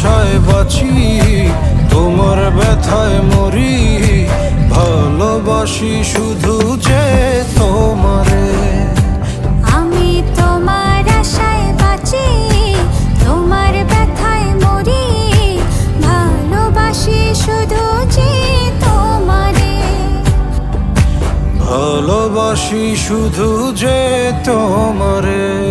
আশায় বাঁচি, তোমার ব্যথায় মরি, ভালোবাসি শুধু যে তোমারে। আমি তোমার আশায় বাঁচি, তোমার ব্যথায় মরি, ভালোবাসি শুধু যে তোমারে। ভালোবাসি শুধু যে তোমারে।